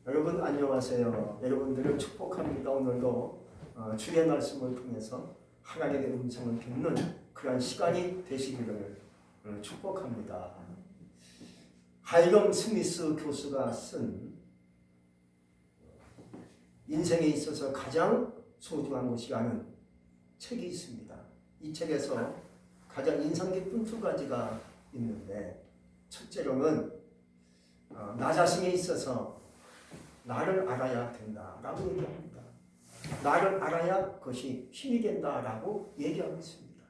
여러분 안녕하세요. 여러분들을 축복합니다. 오늘도 주의 말씀을 통해서 하나님의 음성을 듣는 그런 시간이 되시기를 축복합니다. 하이럼 스미스 교수가 쓴 인생에 있어서 가장 소중한 것이라는 책이 있습니다. 이 책에서 가장 인상 깊은 두 가지가 있는데, 첫째로는 나 자신에 있어서 나를 알아야 된다라고 얘기합니다. 나를 알아야 그것이 힘이 된다라고 얘기하고 있습니다.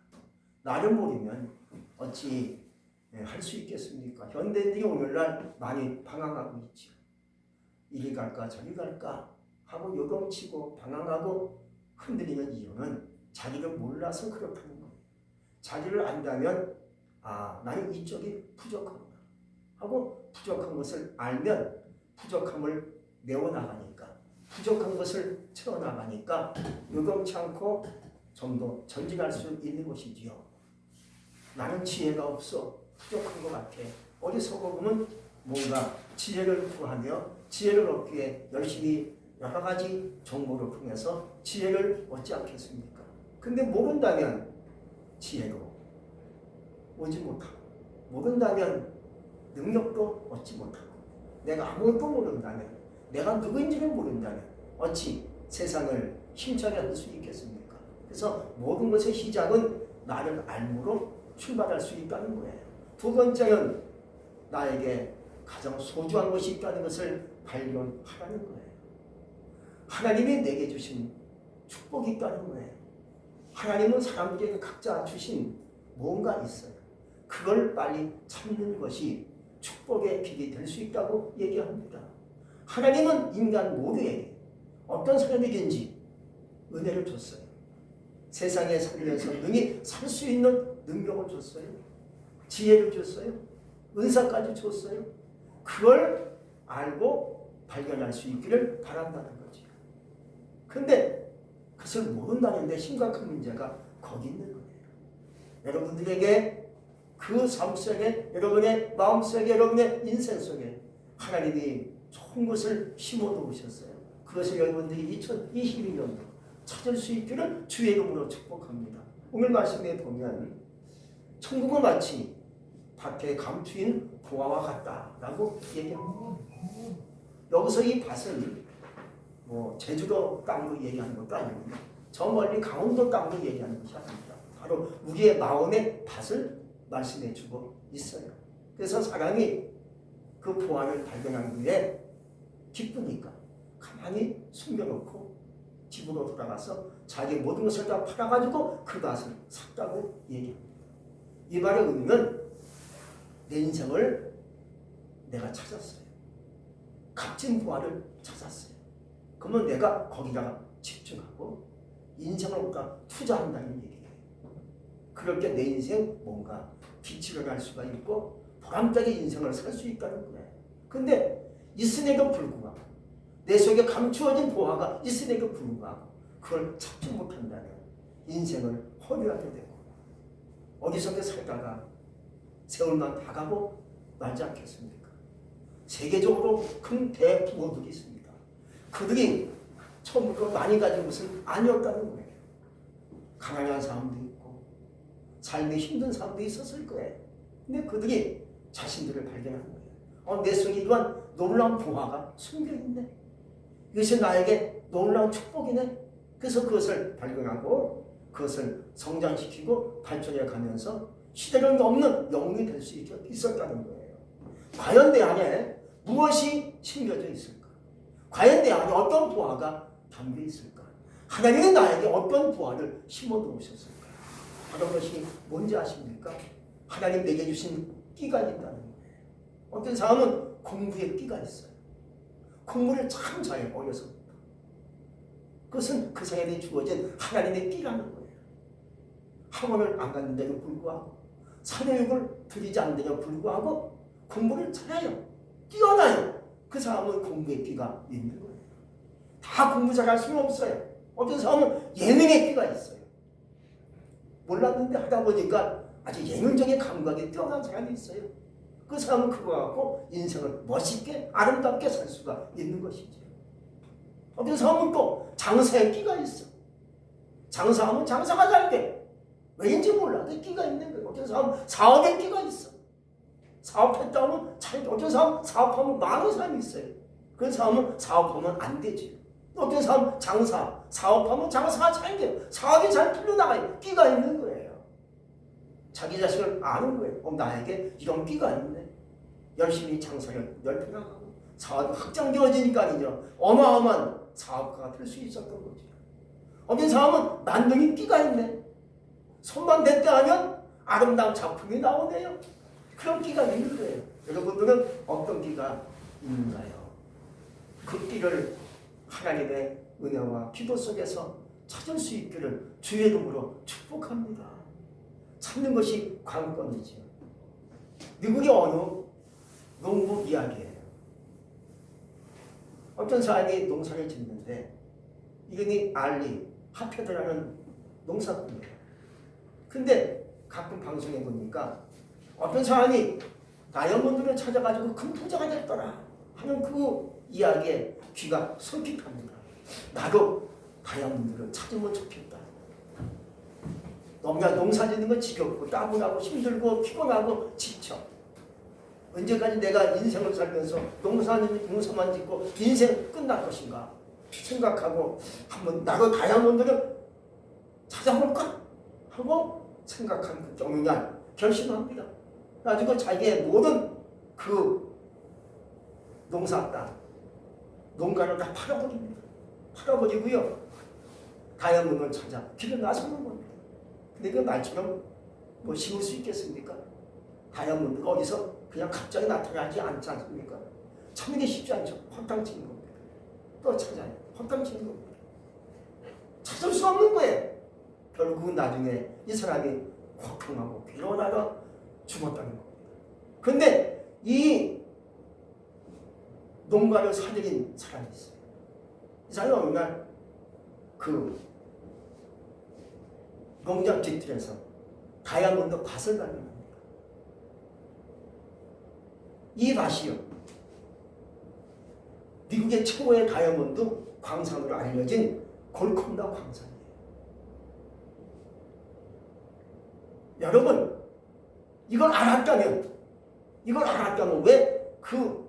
나를 모르면 어찌 할 수 있겠습니까? 현대인들이 오늘날 많이 방황하고 있죠. 이리 갈까 저리 갈까 하고 요동치고 방황하고 흔들리는 이유는 자기를 몰라서 그렇다는 거예요. 자기를 안다면 나는 이쪽이 부족하구나 하고 부족한 것을 알면 부족함을 메워나가니까, 부족한 것을 채워나가니까 요동치 않고 좀 더 전진할 수 있는 것이지요. 나는 지혜가 없어 부족한 것 같아. 어디서 보면 뭔가 지혜를 구하며 지혜를 얻기에 열심히 여러 가지 정보를 통해서 지혜를 얻지 않겠습니까? 근데 모른다면 지혜로 오지 못하고, 모른다면 능력도 얻지 못하고, 내가 아무것도 모른다면, 내가 누구인지를 모른다면 어찌 세상을 힘차게 할 수 있겠습니까? 그래서 모든 것의 시작은 나를 알므로 출발할 수 있다는 거예요. 두 번째는 나에게 가장 소중한 것이 있다는 것을 발견하라는 거예요. 하나님이 내게 주신 축복이 있다는 거예요. 하나님은 사람들에게 각자 주신 뭔가 있어요. 그걸 빨리 찾는 것이 축복의 길이 될 수 있다고 얘기합니다. 하나님은 인간 모두에게 어떤 사람에게인지 은혜를 줬어요. 세상에 살면서 능히 살 수 있는 능력을 줬어요. 지혜를 줬어요. 은사까지 줬어요. 그걸 알고 발견할 수 있기를 바란다는 거죠. 근데 그것을 모른다는데 심각한 문제가 거기 있는 거예요. 여러분들에게 그 삶 속에, 여러분의 마음 속에, 여러분의 인생 속에 하나님이 좋은 것을 심어 놓으셨어요. 그것을 여러분들이 2022년도 찾을 수 있기를 주의 이름으로 축복합니다. 오늘 말씀에 보면 천국은 마치 밭에 감추인 보화와 같다라고 얘기합니다. 여기서 이 밭은 제주도 땅으로 얘기하는 것도 아니고 저 멀리 강원도 땅으로 얘기하는 것이 아닙니다. 바로 우리의 마음의 밭을 말씀해 주고 있어요. 그래서 사람이 그 보화를 발견한 후에 기쁘니까 가만히 숨겨놓고 집으로 돌아가서 자기 모든 것을 다 팔아가지고 그 밭을 샀다고 얘기합니다. 이 말의 의미는 내 인생을 내가 찾았어요. 값진 보화를 찾았어요. 그러면 내가 거기다가 집중하고 인생을 뭔가 투자한다는 얘기예요. 그렇게 내 인생 뭔가 빛을 갈 수가 있고 보람되게 인생을 살 수 있다는 거예요. 근데 있음에도 불구하고 내 속에 감추어진 보화가 있음에도 불구하고 그걸 찾지 못한다면 인생을 허비하게 되고 어디서 살다가 세월만 다 가고 말지 않겠습니까? 세계적으로 큰 대부호들이 있습니다. 그들이 처음부터 많이 가진 것은 아니었다는 거예요. 가난한 사람도 있고 삶이 힘든 사람도 있었을 거예요. 근데 그들이 자신들을 발견한 거예요. 내 속에 이러한 놀라운 보화가 숨겨있네. 이것이 나에게 놀라운 축복이네. 그래서 그것을 발견하고 그것을 성장시키고 발전해 가면서 시대를 넘는 영웅이 될 수 있었다는 거예요. 과연 내 안에 무엇이 심겨져 있을까? 과연 내 안에 어떤 보화가 담겨 있을까? 하나님은 나에게 어떤 보화를 심어 놓으셨을까? 바로 그것이 뭔지 아십니까? 하나님 내게 주신 끼가 있다는 거예요. 어떤 사람은 공부에 끼가 있어요. 공부를 참 잘해요. 어려서부터. 그것은 그 사람에게 주어진 하나님의 끼라는 거예요. 학원을 안 갔는데도 불구하고 사교육을 드리지 않는데도 불구하고 공부를 잘해요. 뛰어나요. 그 사람은 공부의 끼가 있는 거예요. 다 공부 잘할 수는 없어요. 어떤 사람은 예능의 끼가 있어요. 몰랐는데 하다 보니까 아주 예능적인 감각이 뛰어난 사람이 있어요. 그 사람은 그거 갖고 인생을 멋있게 아름답게 살 수가 있는 것이죠. 어떤 사람은 또 장사에 끼가 있어. 장사하면 장사가 잘 돼. 왜인지 몰라. 그 끼가 있는 거예요. 어떤 사람은 사업에 끼가 있어. 사업했다 하면 잘 돼. 어떤 사람은 사업하면 많은 사람이 있어요. 그런 사람은 사업하면 안 되지. 어떤 사람은 사업하면 장사가 잘 돼요. 사업이 잘 풀려나가요. 끼가 있는 거예요. 자기 자신을 아는 거예요. 나에게 이런 끼가 있네. 열심히 장사를 넓혀나가고 사업이 확장되어지니까요. 어마어마한 사업가가 될 수 있었던 거죠. 어떤 사람은 만능이 끼가 있네. 손만 댔다 하면 아름다운 작품이 나오네요. 그런 끼가 있는 거예요. 여러분들은 어떤 끼가 있는가요? 그 끼를 하나님의 은혜와 기도 속에서 찾을 수 있기를 주의 이름으로 축복합니다. 찾는 것이 관건이죠. 미국의 어느 농부 이야기예요. 어떤 사람이 농사를 짓는데 이름이 알리 하페드라는 농사꾼이에요. 근데 가끔 방송에 보니까 어떤 사람이 다이아몬드를 찾아가지고 큰 부자가 됐더라 하는 그 이야기에 귀가 솔깃합니다. 나도 다이아몬드를 찾으면 좋겠다. 너무나 농사 짓는 건 지겹고 따분하고 힘들고 피곤하고 지쳐. 언제까지 내가 인생을 살면서 농사만 짓고 인생 끝날 것인가 생각하고 한번 나도 다이아몬드를 찾아볼까 하고 생각한 그 어느 날 결심합니다. 가지고 자기의 모든 그 농사 땅 농가를 다 팔아버립니다. 팔아버리고요. 다이아몬드를 찾아 길을 나서는 겁니다. 근데 그 말처럼 뭐 쉬울 수 있겠습니까? 다이아몬드가 어디서 그냥 갑자기 나타나지 않지 않습니까? 찾는 게 쉽지 않죠. 헛당치는 겁니다. 또 찾아요. 헛당치는 겁니다. 찾을 수 없는 거예요. 결국은 나중에 이 사람이 고통하고 괴로워하다 죽었다는 겁니다. 근데 이 농가를 사들인 사람이 있어요. 이 사람이 어느 날 그 농장 뒤뜰에서 다이아몬드 밭을 발견합니다. 이 밭이요. 미국의 최고의 다이아몬드 광산으로 알려진 골콘다 광산이에요. 여러분, 이걸 알았다면 왜 그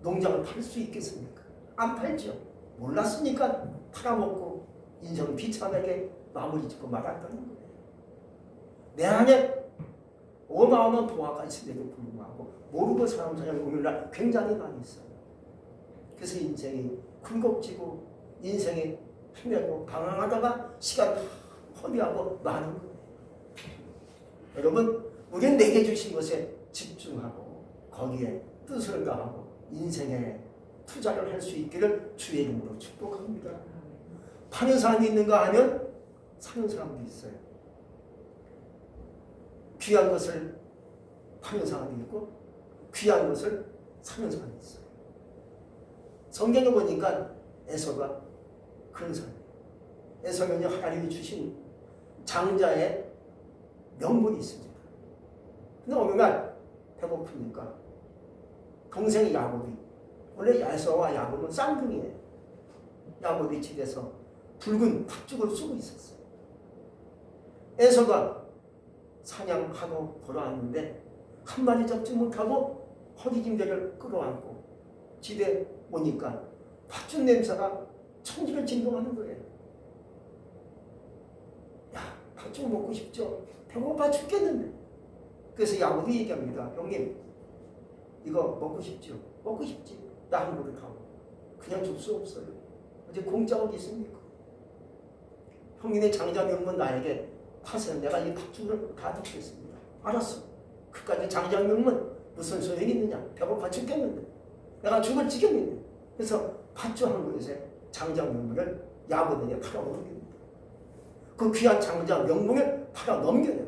농장을 팔 수 있겠습니까? 안 팔죠. 몰랐으니까 팔아먹고 인생 비참하게 마무리 짓고 말았다는 거예요. 내 안에 어마어마한 보화가 있음에도 불구하고 모르고 사는 사람이 오늘날 굉장히 많이 있어요. 그래서 인생이 굴곡지고 인생이 힘들고 방황하다가 시간 허비하고 마는 거예요. 여러분, 우리는 내게 주신 것에 집중하고 거기에 뜻을 다하고 인생에 투자를 할 수 있기를 주의 이름으로 축복합니다. 파는 사람이 있는가 하면 사는 사람도 있어요. 귀한 것을 파는 사람이 있고 귀한 것을 사는 사람이 있어요. 성경에 보니까 에서가 그런 사람이에요. 에서는 하나님이 주신 장자의 명분이 있습니다. 근데 어느 날 배고프니까 동생이 야곱이, 원래 에서와 야곱은 쌍둥이에요. 야곱이 집에서 붉은 팥죽을 쓰고 있었어요. 에서가 사냥하고 돌아왔는데 한 마리 잡지 못하고 허기짐대를 끌어안고 집에 오니까 팥죽 냄새가 천지를 진동하는 거예요. 야, 팥죽 먹고 싶죠? 배고파 죽겠는데. 그래서 야곱이 얘기합니다. 형님, 이거 먹고 싶죠? 먹고 싶지. 나 한 그릇 하고. 그냥 줄 수 없어요. 어제 공짜가 어디 있습니까? 형님의 장자명분 나에게 파세요. 내가 이 팥죽을 다 드리겠습니다. 알았어. 그까지 장자명분 무슨 소용이 있느냐? 배고파 죽겠는데. 내가 죽을 지경인데. 그래서 팥죽 한 그릇에 장자명분을 야곱에게 팔아넘깁니다. 그 귀한 장자명분을 팔아넘겨요.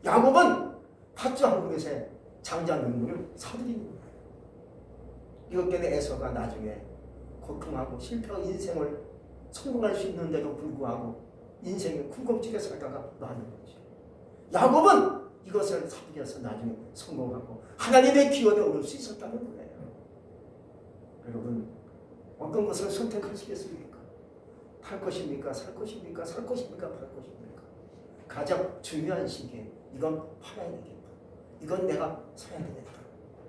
야곱은 팥죽 한 그릇에 장자명분을 사들입니다. 이것 때문에 에서가 나중에 고통하고 실패하고 인생을 성공할 수 있는데도 불구하고 인생의 굴곡지게 살다가 나는 거죠. 야곱은 이것을 사들여서 나중에 성공하고 하나님의 기원에 오를 수 있었다는 거예요. 여러분, 어떤 것을 선택하시겠습니까? 팔 것입니까? 살 것입니까? 살 것입니까? 팔 것입니까? 가장 중요한 시기에 이건 팔아야 되겠다. 이건 내가 사야 되겠다.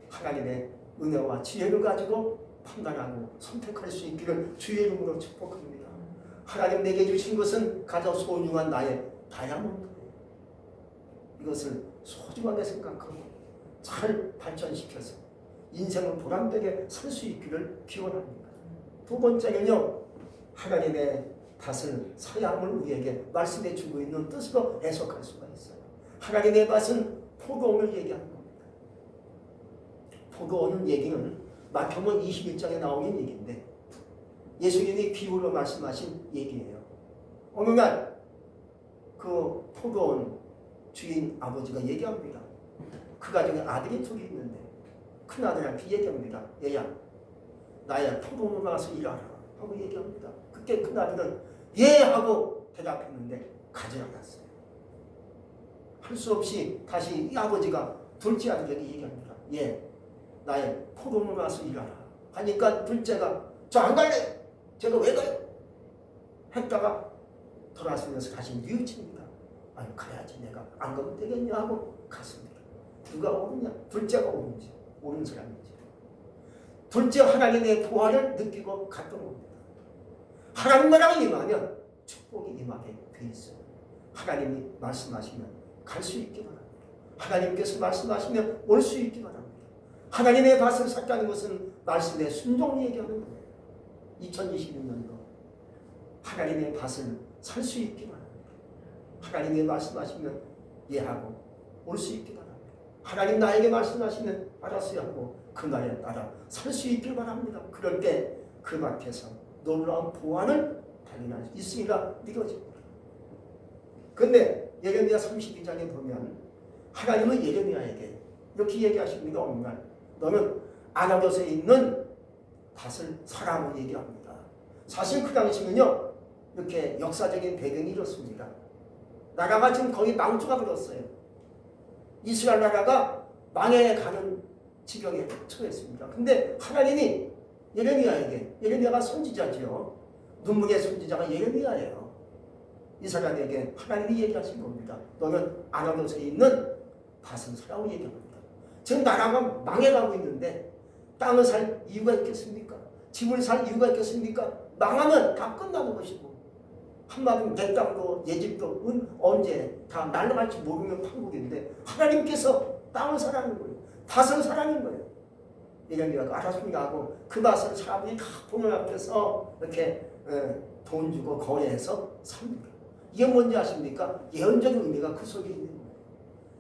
하나님의 은혜와 지혜를 가지고 판단하고 선택할 수 있기를 주의 이름으로 축복합니다. 하나님 내게 주신 것은 가장 소중한 나의 다이아몬드예요. 이것을 소중하게 생각하고 잘 발전시켜서 인생을 보람되게 살 수 있기를 기원합니다. 두 번째는요, 하나님의 밭을 사야 함을 우리에게 말씀해 주고 있는 뜻으로 해석할 수가 있어요. 하나님의 밭은 포도원을 얘기하는 겁니다. 포도원은 얘기는 마태복음 21장에 나오는 얘기인데 예수님이 비유로 말씀하신 얘기예요. 어느 날 그 포도원 주인 아버지가 얘기합니다. 그 가정에 아들이 둘이 있는데 큰아들한테 얘기합니다. 얘야, 나의 포도원을 가서 일하라 하고 얘기합니다. 그때 큰아들은 예 하고 대답했는데 가지 않았어요. 할 수 없이 다시 이 아버지가 둘째 아들에게 얘기합니다. 예, 나의 포도원을 가서 일하라 하니까 둘째가 저 안 갈래. 제가 왜 가요? 했다가 돌아서면서 다시 뉘우칩니다. 아니 가야지, 내가 안 가면 되겠냐 하고 갔습니다. 누가 오느냐? 둘째가 오는지, 오는 사람인지. 둘째 하나님의 도화를 느끼고 갔던 겁니다. 하나님과랑 임하면 축복이 임하게 돼 있어요. 하나님이 말씀하시면 갈 수 있기 바랍니다. 하나님께서 말씀하시면 올 수 있기 바랍니다. 하나님의 밭을 샀다는 것은 말씀의 순종을 얘기하는 거예요. 2026년도 하나님의 밭을 살 수 있기 바랍니다. 하나님의 말씀하시면 예하고 올 수 있기 바랍니다. 하나님 나에게 말씀하시면 알았어야 하고 그 날에 따라 살 수 있길 바랍니다. 그럴 때 그 밭에서 놀라운 보안을 발견할 수 있으리라 믿어집니다. 그런데 예레미야 32장에 보면 하나님은 예레미야에게 이렇게 얘기하십니다. 어느 날 너는 아나돗에 있는 밭을 사라고 얘기합니다. 사실 그 당시는요, 이렇게 역사적인 배경이 이렇습니다. 나라가 지금 거의 망조가 들었어요. 이스라엘 나라가 망해가는 지경에 처했습니다. 근데 하나님이 예레미야에게, 예레미야가 선지자지요. 눈물의 선지자가 예레미야예요. 이 사람에게 하나님이 얘기하신 겁니다. 너는 아나돗에 있는 밭을 사라고 얘기합니다. 지금 나라가 망해가고 있는데 땅을 살 이유가 있겠습니까? 집을 살 이유가 있겠습니까? 망하면 다 끝나는 것이고, 한마디로 내 땅도 내 집도 언제 다 날아갈지 모르는 판국인데 하나님께서 땅을 사라는 거예요. 밭을 사라는 거예요. 예레미야가 알았습니다 하고 그 밭을 사람들이 다 보는 앞에서 이렇게 돈 주고 거래해서 삽니다. 이게 뭔지 아십니까? 예언적인 의미가 그 속에 있는 거예요.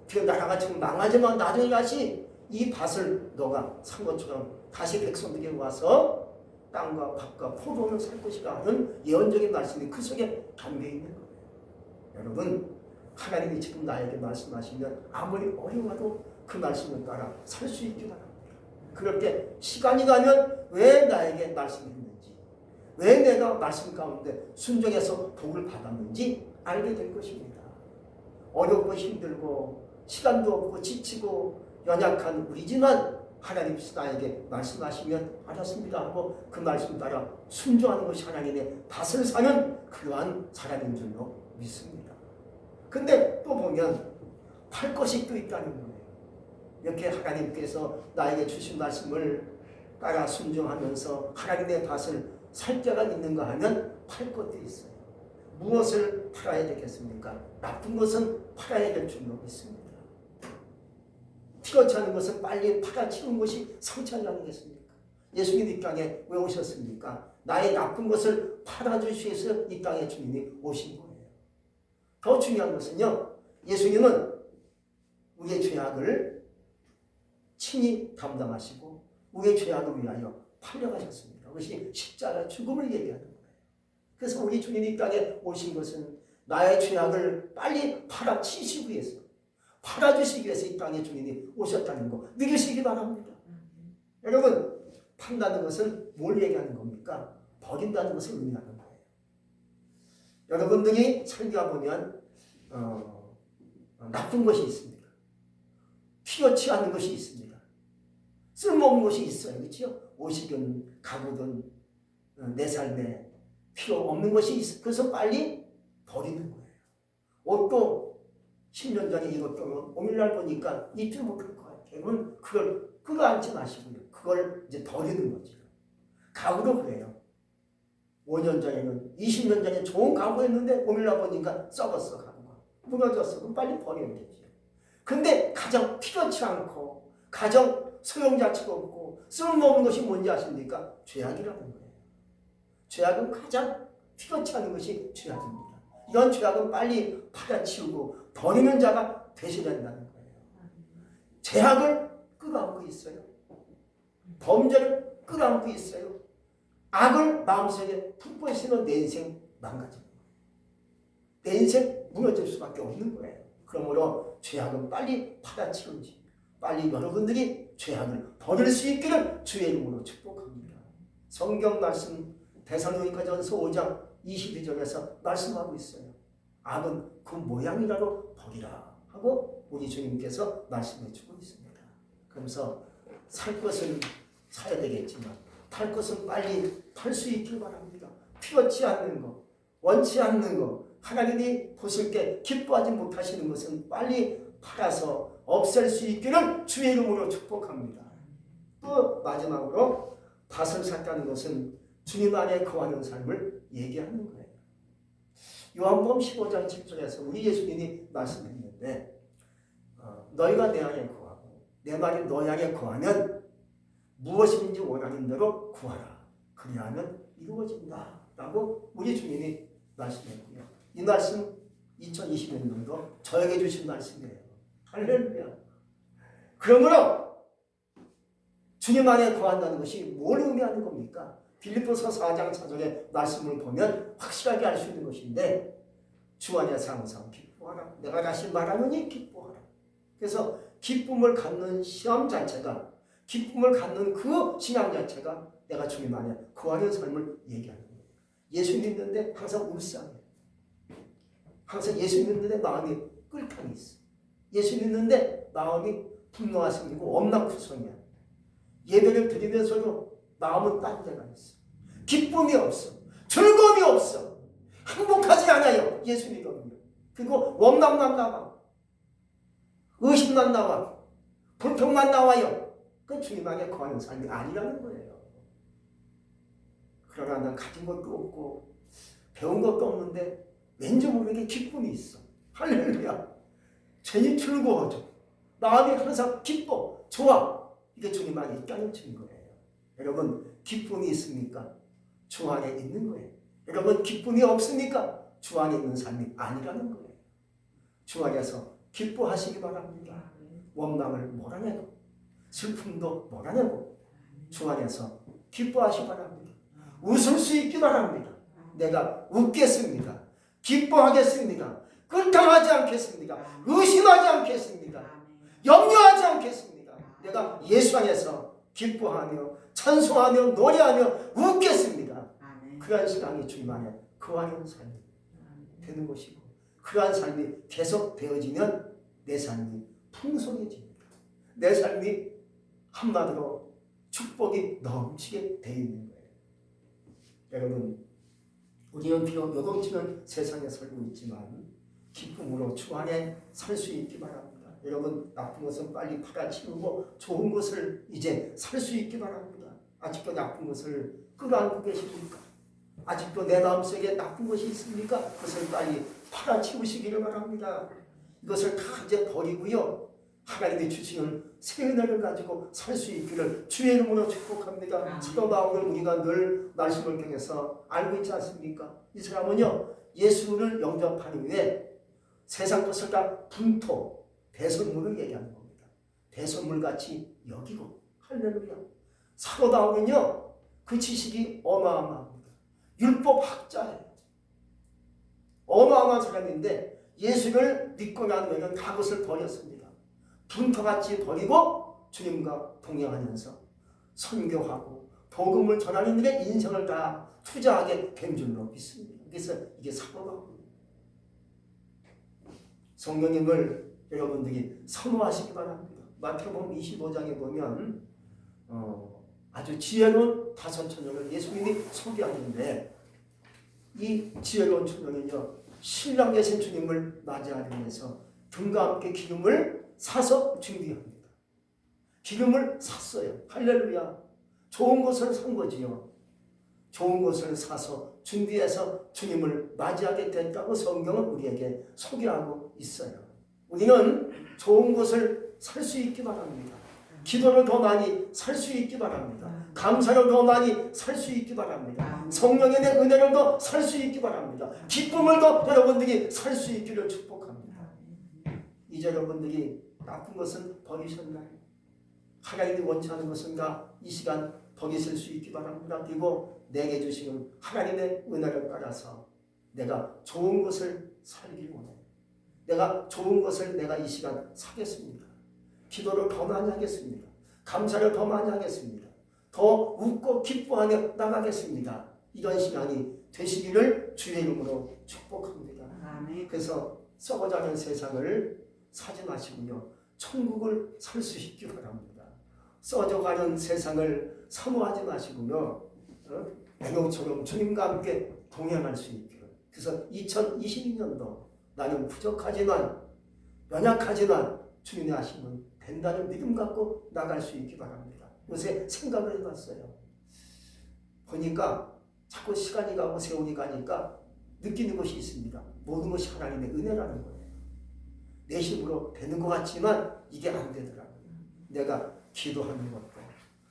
지금 나라가 지금 망하지만 나중에 다시 이 밭을 너가 산 것처럼 다시 백성들에게 와서 땅과 밭과 포도원을 살 것이라 하는 예언적인 말씀이 그 속에 담겨 있는 거예요. 여러분, 하나님이 지금 나에게 말씀하시면 아무리 어려워도 그 말씀을 따라 살 수 있기 바랍니다. 그럴 때 시간이 가면 왜 나에게 말씀했는지, 왜 내가 말씀 가운데 순종해서 복을 받았는지 알게 될 것입니다. 어렵고 힘들고 시간도 없고 지치고 연약한 우리지만 하나님께서 나에게 말씀하시면 알았습니다 하고 그 말씀 따라 순종하는 것이 하나님의 밭을 사는 그러한 사람인 줄로 믿습니다. 근데 또 보면 팔 것이 또 있다는 거예요. 이렇게 하나님께서 나에게 주신 말씀을 따라 순종하면서 하나님의 밭을 살 때가 있는가 하면 팔 것도 있어요. 무엇을 팔아야 되겠습니까? 나쁜 것은 팔아야 될 줄로 믿습니다. 필요치 않은 것은 빨리 팔아치우는 것이 성찰이 아니겠습니까? 예수님 이 땅에 왜 오셨습니까? 나의 나쁜 것을 팔아주시기 위해서 이 땅에 주님이 오신 거예요. 더 중요한 것은요, 예수님은 우리의 죄악을 친히 담당하시고 우리의 죄악을 위하여 팔려가셨습니다. 그것이 십자가 죽음을 얘기하는 거예요. 그래서 우리 주님이 이 땅에 오신 것은 나의 죄악을 빨리 팔아치시기 위해서, 팔아주시기 위해서 이 땅에 주님이 오셨다는 거 믿으시기 바랍니다. 여러분, 판다는 것은 뭘 얘기하는 겁니까? 버린다는 것을 의미하는 거예요. 여러분들이 살다 보면 나쁜 것이 있습니다. 필요치 않은 것이 있습니다. 쓸모없는 것이 있어요. 그렇죠? 옷이든 가구든 내 삶에 필요 없는 것이 있어. 그래서 빨리 버리는 거예요. 옷도 10년 전에 입었던 오늘날 보니까 입지 못할 것 같아요. 그러면 그걸 끌어안지 마시고요. 그걸 이제 버리는 거죠. 가구도 그래요. 5년 전에는 20년 전에 좋은 가구였는데 오늘날 보니까 썩었어. 가구가 무너졌어. 그럼 빨리 버려야 되죠. 근데 가장 필요치 않고 가장 소용자치가 없고 쓸모없는 것이 뭔지 아십니까? 죄악이라는 거예요. 죄악은 가장 필요치 않은 것이 죄악입니다. 이런 죄악은 빨리 팔아치우고 버리는 자가 되셔야 된다는 거예요. 죄악을 끌어안고 있어요. 범죄를 끌어안고 있어요. 악을 마음속에 품고 있으면 내 인생 망가집니다. 내 인생 무너질 수밖에 없는 거예요. 그러므로 죄악은 빨리 팔아치우지. 빨리 여러분들이 죄악을 버릴 수 있기를 주의 이름으로 축복합니다. 성경 말씀 데살로니가전서 5장 22절에서 말씀하고 있어요. 악은 그 모양이라도 버리라 하고 우리 주님께서 말씀해 주고 있습니다. 그러면서 살 것은 사야 되겠지만 팔 것은 빨리 팔 수 있길 바랍니다. 필요치 않는 것, 원치 않는 것, 하나님이 보실 때 기뻐하지 못하시는 것은 빨리 팔아서 없앨 수 있기를 주의 이름으로 축복합니다. 또 마지막으로 밭을 샀다는 것은 주님 안에 거하는 삶을 얘기하는 거예요. 요한복음 15장 7절에서 우리 예수님이 말씀했는데 너희가 내 안에 거하고 내 말이 너희 안에 거하면 무엇인지 원하는 대로 구하라. 그리하면 이루어진다. 라고 우리 주님이 말씀했고요. 이 말씀 2020년도 저에게 주신 말씀이에요. 할렐루야. 그러므로 주님 안에 거한다는 것이 뭘 의미하는 겁니까? 빌립보서 4장 4절의 말씀을 보면 확실하게 알 수 있는 것인데 주 안에서 항상 기뻐하라. 내가 다시 말하노니 기뻐하라. 그래서 기쁨을 갖는 시험 자체가 기쁨을 갖는 그 신앙 자체가 내가 주님 안에 거하는 삶을 얘기하는 거예요. 예수 믿는데 항상 울상해. 항상 예수 믿는데 마음이 끓탕이 있어. 예수 믿는데 마음이 분노가 생기고 엄락구성이야. 예배를 드리면서도 마음은 딴 데가 있어. 기쁨이 없어. 즐거움이 없어. 행복하지 않아요. 예수 믿으면. 그리고 원망만 나와. 의심만 나와. 불평만 나와요. 그건 주님 안에 거하는 삶이 아니라는 거예요. 그러나 난 가진 것도 없고 배운 것도 없는데 왠지 모르게 기쁨이 있어. 할렐루야. 괜히 즐거워져. 마음이 항상 기뻐. 좋아. 이게 주님 안에 있다는 증거예요. 여러분 기쁨이 있습니까? 주 안에 있는 거예요. 여러분 기쁨이 없습니까? 주 안에 있는 삶이 아니라는 거예요. 주 안에서 기뻐하시기 바랍니다. 원망을 몰아내고 슬픔도 몰아내고 주 안에서 기뻐하시기 바랍니다. 웃을 수 있기 바랍니다. 내가 웃겠습니다. 기뻐하겠습니다. 끈탕하지 않겠습니다. 의심하지 않겠습니다. 염려하지 않겠습니다. 내가 예수 안에서 기뻐하며 찬송하며 노래하며 웃겠습니다. 그러한 신앙이 주님 안에 거하는 삶이 되는 것이고 그러한 삶이 계속 되어지면 내 삶이 풍성해집니다. 내 삶이 한마디로 축복이 넘치게 되어 있는 거예요. 여러분 우리는 비록 요동치는 세상에 살고 있지만 기쁨으로 주 안에 살 수 있기 바랍니다. 여러분 나쁜 것은 빨리 팔아치우고 좋은 것을 이제 살 수 있기 바랍니다. 아직도 나쁜 것을 끌어안고 계십니까? 아직도 내 마음속에 나쁜 것이 있습니까? 그것을 빨리 팔아치우시기를 바랍니다. 이것을 다 이제 버리고요. 하나님이 주시는 새 은혜를 가지고 살 수 있기를 주의 이름으로 축복합니다. 사도 바울을 우리가 늘 말씀을 통해서 알고 있지 않습니까? 이 사람은요 예수를 영접한 후에 세상 것을 다 분토, 대선물을 얘기하는 겁니다. 대선물같이 여기고 할렐루야. 사도 바울은요 그 지식이 어마어마합니다. 율법학자예요. 어마어마한 사람인데 예수를 믿고 난 후에는 다 그것을 버렸습니다. 분토같이 버리고 주님과 동행하면서 선교하고 복음을 전하는 일에 인생을 다 투자하게 된 줄로 믿습니다. 그래서 이게 사도 바울입니다. 성령님을 여러분들이 선호하시기 바랍니다. 마태복음 25장에 보면 아주 지혜로운 5처녀를 예수님이 소개하는데 이 지혜로운 처녀는요 신랑 되신 주님을 맞이하기 위해서 금과 함께 기름을 사서 준비합니다. 기름을 샀어요. 할렐루야. 좋은 것을 산 거지요. 좋은 것을 사서 준비해서 주님을 맞이하게 됐다고 성경은 우리에게 소개하고 있어요. 우리는 좋은 것을 살 수 있기 바랍니다. 기도를 더 많이 살 수 있기 바랍니다. 감사를 더 많이 살 수 있기 바랍니다. 성령의 은혜를 더 살 수 있기 바랍니다. 기쁨을 더 여러분들이 살 수 있기를 축복합니다. 이제 여러분들이 나쁜 것은 버리셨나요? 하나님이 원치 않은 것은 다 이 시간 버리실 수 있기 바랍니다. 그리고 내게 주시는 하나님의 은혜를 따라서 내가 좋은 것을 살기를 원해. 내가 좋은 것을 내가 이 시간 사겠습니다. 기도를 더 많이 하겠습니다. 감사를 더 많이 하겠습니다. 더 웃고 기뻐하며 나가겠습니다. 이런 시간이 되시기를 주의 이름으로 축복합니다. 아멘. 그래서 썩어가는 세상을 사지 마시고요. 천국을 살 수 있기 바랍니다. 썩어가는 세상을 사모하지 마시고요. 애경처럼 주님과 함께 동행할 수 있기를. 그래서 2022년도 나는 부족하지만 연약하지만 주님의 하심은 된다는 믿음 갖고 나갈 수 있기 바랍니다. 요새 생각을 해봤어요. 보니까 자꾸 시간이 가고 세월이 가니까 느끼는 것이 있습니다. 모든 것이 하나님의 은혜라는 거예요. 내 힘으로 되는 것 같지만 이게 안 되더라고요. 내가 기도하는 것도,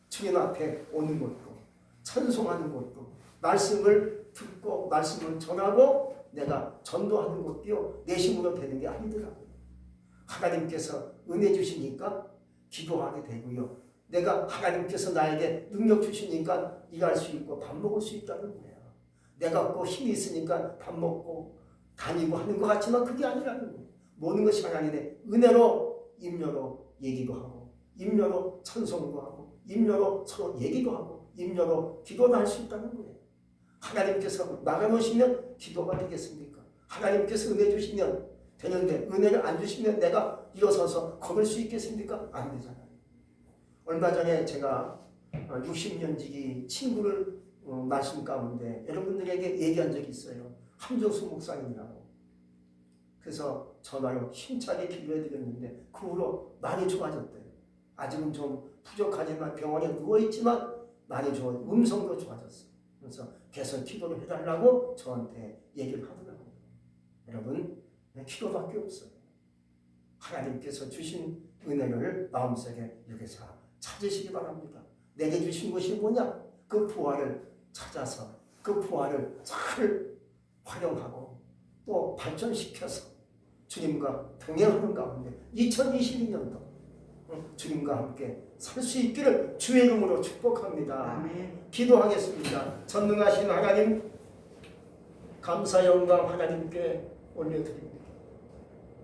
주님 앞에 오는 것도, 찬송하는 것도, 말씀을 듣고 말씀을 전하고 내가 전도하는 것도요, 내 힘으로 되는 게 아니더라고요. 하나님께서 은혜 주시니까 기도하게 되고요. 내가 하나님께서 나에게 능력 주시니까 일할 수 있고 밥 먹을 수 있다는 거예요. 내가 꼭 힘이 있으니까 밥 먹고 다니고 하는 것 같지만 그게 아니라는 거예요. 모든 것이 하나님의 은혜로 임료로 얘기도 하고 임료로 찬송도 하고 임료로 서로 얘기도 하고 임료로 기도도 할 수 있다는 거예요. 하나님께서 막아놓으시면 기도가 되겠습니까? 하나님께서 은혜 주시면 되는데 은혜를 안 주시면 내가 일어서서 걸을 수 있겠습니까? 안 되잖아요. 얼마 전에 제가 60년 지기 친구를 말씀 가운데 여러분들에게 얘기한 적이 있어요. 함정수 목사님이라고. 그래서 전화로 힘차게 기도해 드렸는데 그 후로 많이 좋아졌대요. 아직은 좀 부족하지만 병원에 누워있지만 많이 좋아졌어요. 음성도 좋아졌어요. 그래서 계속 기도를 해달라고 저한테 얘기를 하더라고요. 여러분, 기도밖에 없어요. 하나님께서 주신 은혜를 마음속에 이렇게 찾으시기 바랍니다. 내게 주신 것이 뭐냐? 그 부활을 찾아서 그 부활을 잘 활용하고 또 발전시켜서 주님과 동행하는 가운데 2022년도 주님과 함께 살 수 있기를 주의 이름으로 축복합니다. 아멘. 기도하겠습니다. 전능하신 하나님, 감사 영광 하나님께 올려드립니다.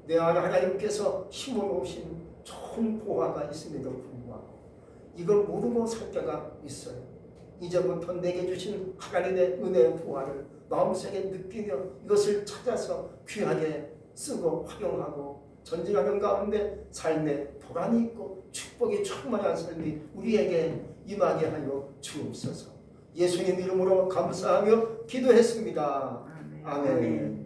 내 안에 하나님께서 심어놓으신 좋은 보화가 있음에도 불구하고 이걸 모르고 살 때가 있어요. 이제부터 내게 주신 하나님의 은혜의 보화를 마음속에 느끼며 이것을 찾아서 귀하게 쓰고 활용하고 전진하는 가운데 삶에 보람이 있고 축복이 충만한 삶이 우리에게 임하게 하여 주옵소서. 예수님 이름으로 감사하며 기도했습니다. 아멘. 아멘.